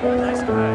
Nice guy.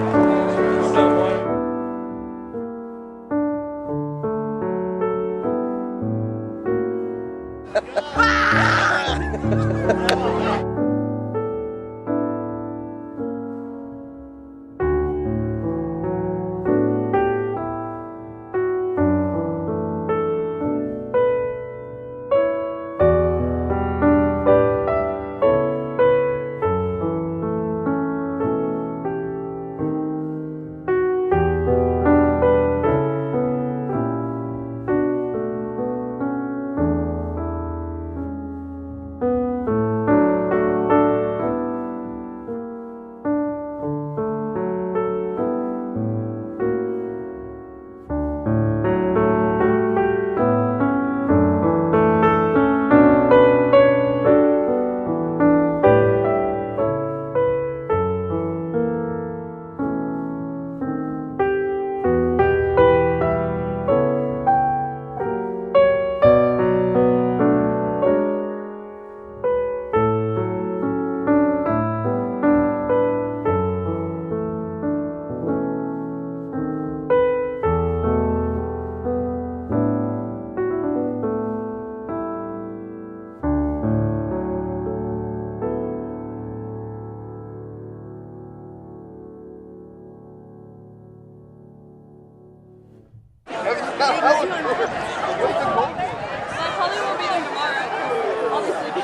I probably won't be there tomorrow. I'll be sleeping.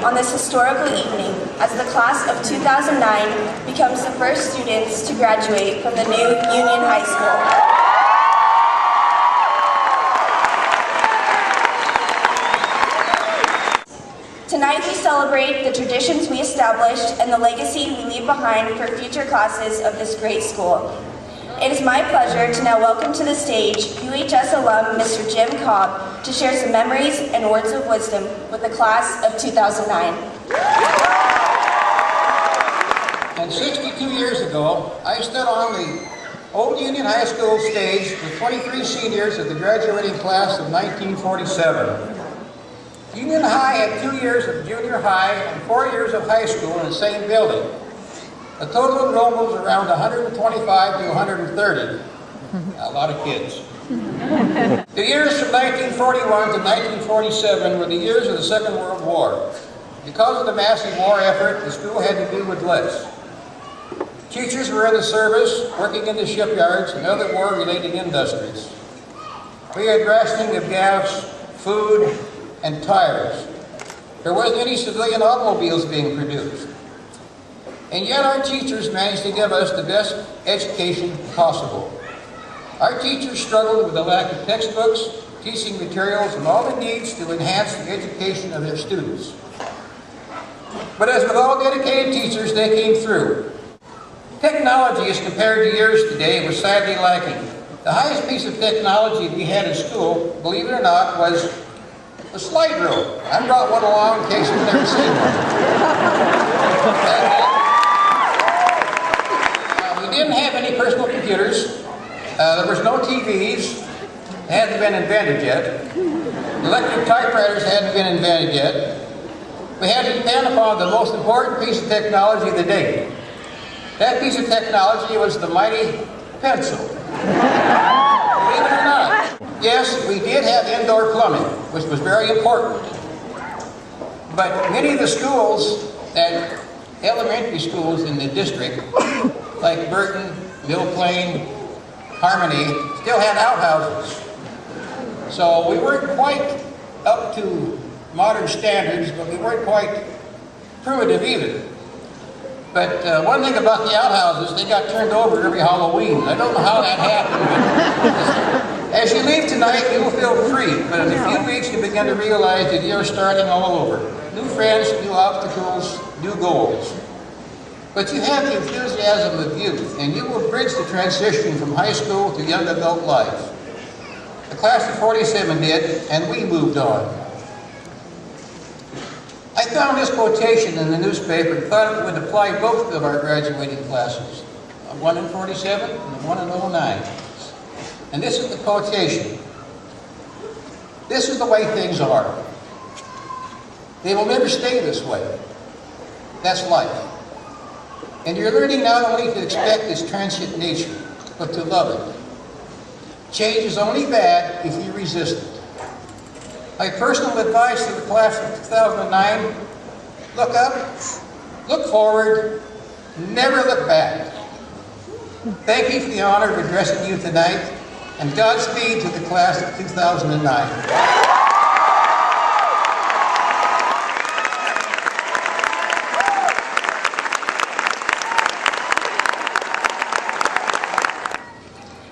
On this historical evening, as the class of 2009 becomes the first students to graduate from the new Union High School. Tonight we celebrate the traditions we established and the legacy we leave behind for future classes of this great school. It is my pleasure to now welcome to the stage UHS alum Mr. Jim Cobb to share some memories and words of wisdom with the class of 2009. And 62 years ago, I stood on the old Union High School stage with 23 seniors of the graduating class of 1947. Union High had 2 years of junior high and 4 years of high school in the same building. The total enrollment was around 125 to 130. A lot of kids. The years from 1941 to 1947 were the years of the Second World War. Because of the massive war effort, the school had to do with less. Teachers were in the service, working in the shipyards and other war-related industries. We had rationing of gas, food, and tires. There wasn't any civilian automobiles being produced. And yet our teachers managed to give us the best education possible. Our teachers struggled with the lack of textbooks, teaching materials, and all the needs to enhance the education of their students. But as with all dedicated teachers, they came through. Technology, as compared to years today, was sadly lacking. The highest piece of technology we had in school, believe it or not, was a slide rule. I brought one along in case you've never seen one. We didn't have any personal computers. There was no TVs. They hadn't been invented yet. Electric typewriters hadn't been invented yet. We had to depend upon the most important piece of technology of the day. That piece of technology was the mighty pencil. Believe it or not. Yes, we did have indoor plumbing, which was very important. But many of the schools, elementary schools in the district, like Burton, Mill Plain, Harmony, still had outhouses. So we weren't quite up to modern standards, but we weren't quite primitive either. But one thing about the outhouses, they got turned over every Halloween. I don't know how that happened, but as you leave tonight, you will feel free. But in a few weeks, you begin to realize that you're starting all over. New friends, new obstacles, new goals. But you have the enthusiasm of youth, and you will bridge the transition from high school to young adult life. The class of 47 did, and we moved on. I found this quotation in the newspaper and thought it would apply both of our graduating classes, one in 47 and one in 09. And this is the quotation. This is the way things are. They will never stay this way. That's life. And you're learning not only to expect its transient nature, but to love it. Change is only bad if you resist it. My personal advice to the class of 2009, look up, look forward, never look back. Thank you for the honor of addressing you tonight, and Godspeed to the class of 2009.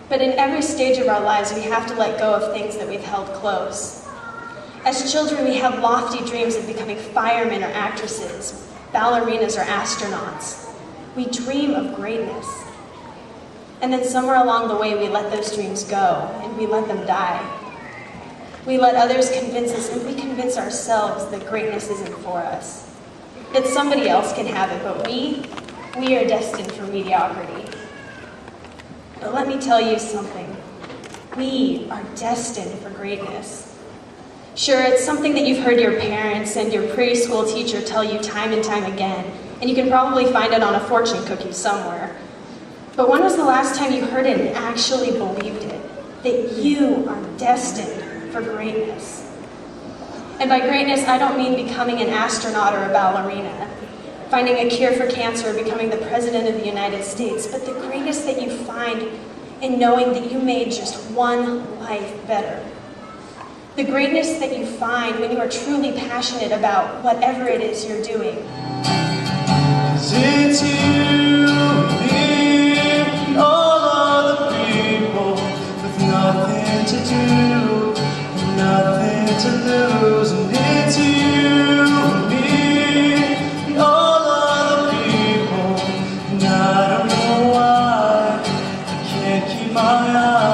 But in every stage of our lives, we have to let go of things that we've held close. As children, we have lofty dreams of becoming firemen or actresses, ballerinas or astronauts. We dream of greatness. And then somewhere along the way, we let those dreams go, and we let them die. We let others convince us, and we convince ourselves that greatness isn't for us. That somebody else can have it, but we are destined for mediocrity. But let me tell you something. We are destined for greatness. Sure, it's something that you've heard your parents and your preschool teacher tell you time and time again, and you can probably find it on a fortune cookie somewhere. But when was the last time you heard it and actually believed it? That you are destined for greatness. And by greatness, I don't mean becoming an astronaut or a ballerina, finding a cure for cancer or becoming the President of the United States, but the greatness that you find in knowing that you made just one life better. The greatness that you find when you are truly passionate about whatever it is you're doing. 'Cause it's you, me, and all other people with nothing to do, and nothing to lose. And it's you, me, and all other people, and I don't know why I can't keep my eyes